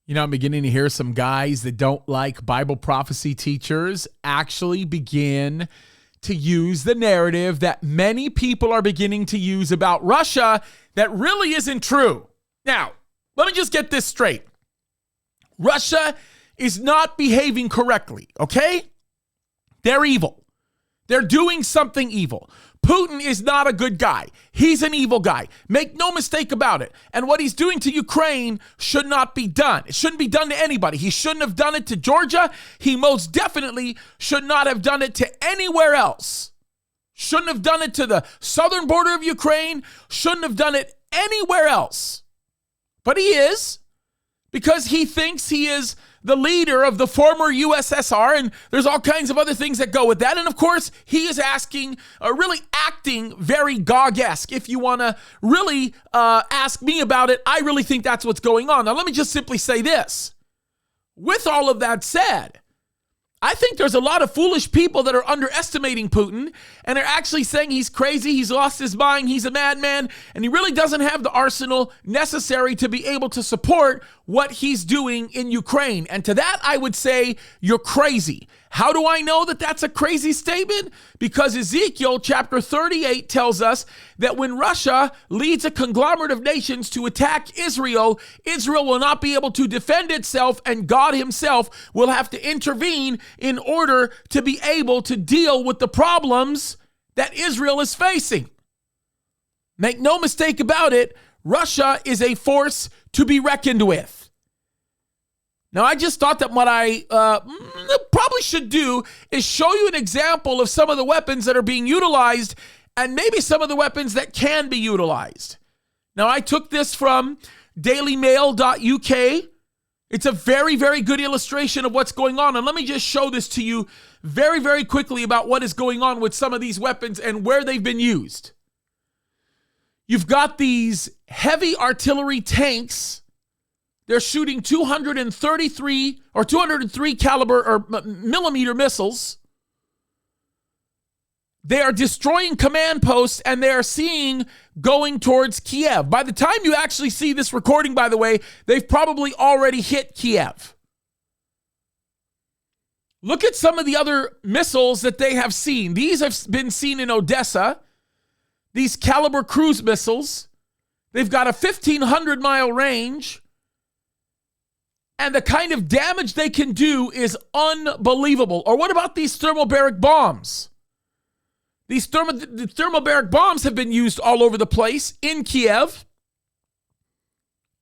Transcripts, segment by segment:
You know, I'm beginning to hear some guys that don't like Bible prophecy teachers actually begin to use the narrative that many people are beginning to use about Russia that really isn't true. Now, let me just get this straight. Russia is not behaving correctly, okay? They're evil. They're doing something evil. Putin is not a good guy. He's an evil guy. Make no mistake about it. And what he's doing to Ukraine should not be done. It shouldn't be done to anybody. He shouldn't have done it to Georgia. He most definitely should not have done it to anywhere else. Shouldn't have done it to the southern border of Ukraine. Shouldn't have done it anywhere else. But he is, because he thinks he is the leader of the former USSR, and there's all kinds of other things that go with that. And of course, he is really acting very Gog-esque. If you want to really ask me about it, I really think that's what's going on. Now, let me just simply say this. With all of that said, I think there's a lot of foolish people that are underestimating Putin and are actually saying he's crazy, he's lost his mind, he's a madman, and he really doesn't have the arsenal necessary to be able to support what he's doing in Ukraine. And to that, I would say you're crazy. How do I know that that's a crazy statement? Because Ezekiel chapter 38 tells us that when Russia leads a conglomerate of nations to attack Israel, Israel will not be able to defend itself, and God himself will have to intervene in order to be able to deal with the problems that Israel is facing. Make no mistake about it, Russia is a force to be reckoned with. Now, I just thought that what I probably should do is show you an example of some of the weapons that are being utilized and maybe some of the weapons that can be utilized. Now, I took this from dailymail.uk. It's a very, very good illustration of what's going on. And let me just show this to you very, very quickly about what is going on with some of these weapons and where they've been used. You've got these heavy artillery tanks. They're shooting 203 caliber or millimeter missiles. They are destroying command posts, and they are seeing going towards Kiev. By the time you actually see this recording, by the way, they've probably already hit Kiev. Look at some of the other missiles that they have seen. These have been seen in Odessa. These caliber cruise missiles. They've got a 1,500-mile range. And the kind of damage they can do is unbelievable. Or what about these thermobaric bombs? These thermobaric bombs have been used all over the place in Kiev.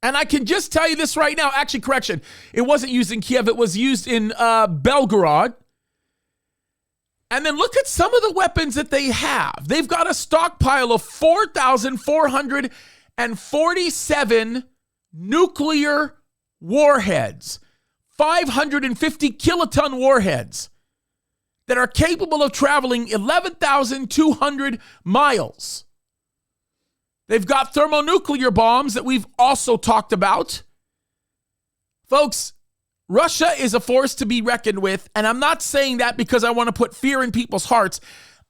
And I can just tell you this right now. Actually, correction. It wasn't used in Kiev. It was used in Belgorod. And then look at some of the weapons that they have. They've got a stockpile of 4,447 nuclear warheads, 550 kiloton warheads that are capable of traveling 11,200 miles. They've got thermonuclear bombs that we've also talked about. Folks, Russia is a force to be reckoned with, and I'm not saying that because I want to put fear in people's hearts.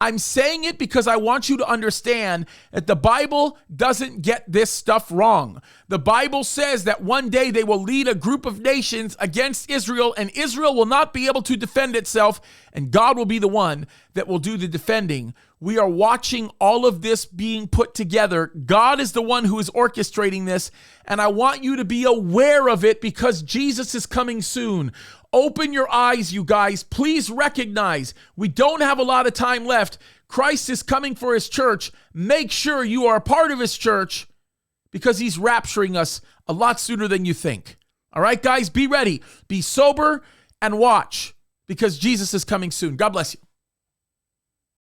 I'm saying it because I want you to understand that the Bible doesn't get this stuff wrong. The Bible says that one day they will lead a group of nations against Israel, and Israel will not be able to defend itself, and God will be the one that will do the defending. We are watching all of this being put together. God is the one who is orchestrating this, and I want you to be aware of it because Jesus is coming soon. Open your eyes, you guys. Please recognize we don't have a lot of time left. Christ is coming for his church. Make sure you are a part of his church because he's rapturing us a lot sooner than you think. All right, guys, be ready. Be sober and watch because Jesus is coming soon. God bless you.